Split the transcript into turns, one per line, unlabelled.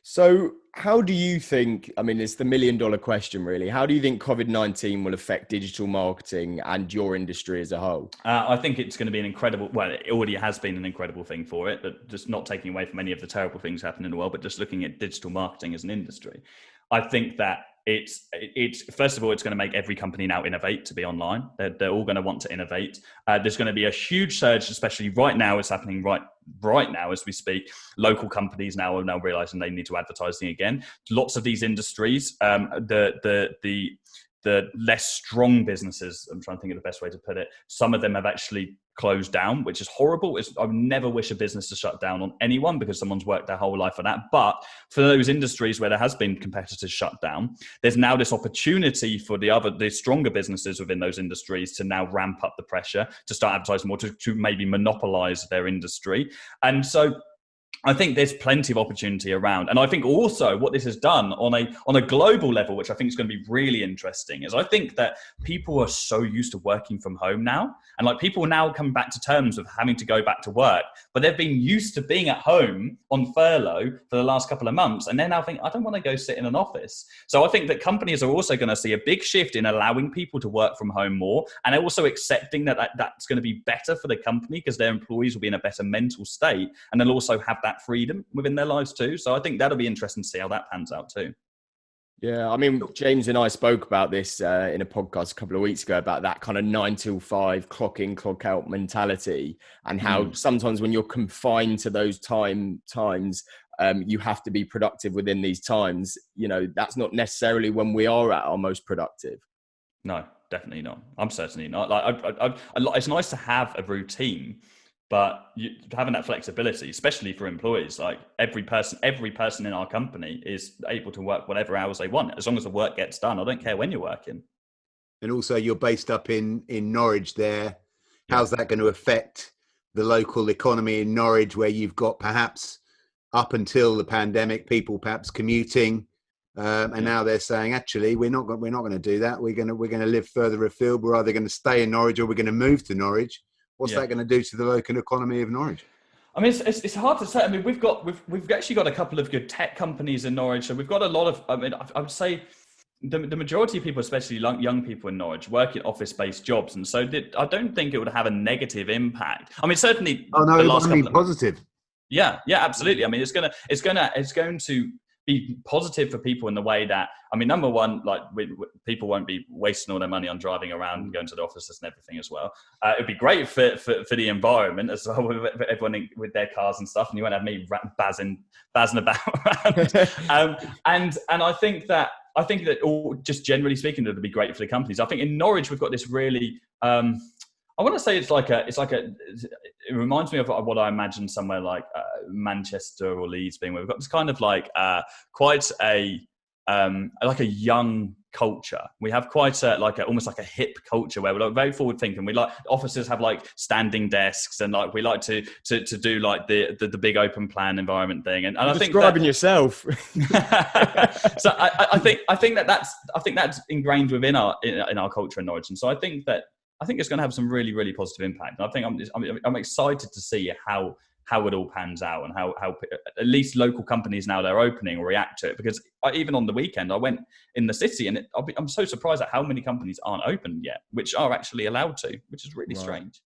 So how do you think, I mean, it's the million dollar question, really. How do you think COVID-19 will affect digital marketing and your industry as a whole?
I think it's going to be an incredible, well, it already has been an incredible thing for it, but just not taking away from any of the terrible things happening in the world, but just looking at digital marketing as an industry. I think that it's first of all, it's going to make every company now innovate to be online. They're all going to want to innovate. There's going to be a huge surge, especially right now. It's happening right now as we speak. Local companies now are realizing they need to advertising again. Lots of these industries, the less strong businesses, I'm trying to think of the best way to put it, some of them have actually closed down, which is horrible. I would never wish a business to shut down on anyone because someone's worked their whole life for that. But for those industries where there has been competitors shut down, there's now this opportunity for the stronger businesses within those industries to now ramp up the pressure, to start advertising more, to maybe monopolize their industry. And so I think there's plenty of opportunity around. And I think also what this has done on a global level, which I think is going to be really interesting, is I think that people are so used to working from home now. And like people now come back to terms with having to go back to work, but they've been used to being at home on furlough for the last couple of months. And they're now thinking, I don't want to go sit in an office. So I think that companies are also going to see a big shift in allowing people to work from home more. And they're also accepting that's going to be better for the company because their employees will be in a better mental state. And they'll also have that freedom within their lives too. So I think that'll be interesting to see how that pans out too.
Yeah, I mean, James and I spoke about this in a podcast a couple of weeks ago about that kind of 9 to 5 clock in, clock out mentality, and how sometimes when you're confined to those times, you have to be productive within these times. You know, that's not necessarily when we are at our most productive.
No, definitely not. I'm certainly not. Like, it's nice to have a routine, but having that flexibility, especially for employees, like every person in our company is able to work whatever hours they want, as long as the work gets done. I don't care when you're working.
And also, you're based up in Norwich there. How's that going to affect the local economy in Norwich, where you've got perhaps up until the pandemic, people perhaps commuting, and now they're saying, actually, we're not going to do that. We're going to live further afield. We're either going to stay in Norwich or we're going to move to Norwich. What's that going to do to the local economy of Norwich?
I mean, it's hard to say. I mean, we've actually got a couple of good tech companies in Norwich, so we've got a lot of. I mean, I would say the majority of people, especially young people in Norwich, work in office-based jobs, and so I don't think it would have a negative impact. I mean, certainly.
Oh no, it's only positive.
Yeah, absolutely. I mean, it's going to be positive for people in the way that, I mean, number one, like people won't be wasting all their money on driving around and going to the offices and everything as well. It'd be great for the environment as well, with everyone with their cars and stuff, and you won't have me bazzing about around. And I think that all, just generally speaking, it'd be great for the companies. I think in Norwich we've got this really. I want to say it reminds me of what I imagine somewhere like Manchester or Leeds being, where we've got this kind of like quite a young culture. We have quite almost like a hip culture where we're like very forward thinking. We like offices have like standing desks, and like we like to do like the big open plan environment thing. And I think
describing yourself.
So I think that's ingrained within our culture in Norwich, and so I think it's going to have some really, really positive impact. And I think I'm excited to see how it all pans out, and how at least local companies now they're opening will react to it. Because even on the weekend, I went in the city, and I'm so surprised at how many companies aren't open yet, which are actually allowed to, which is really strange.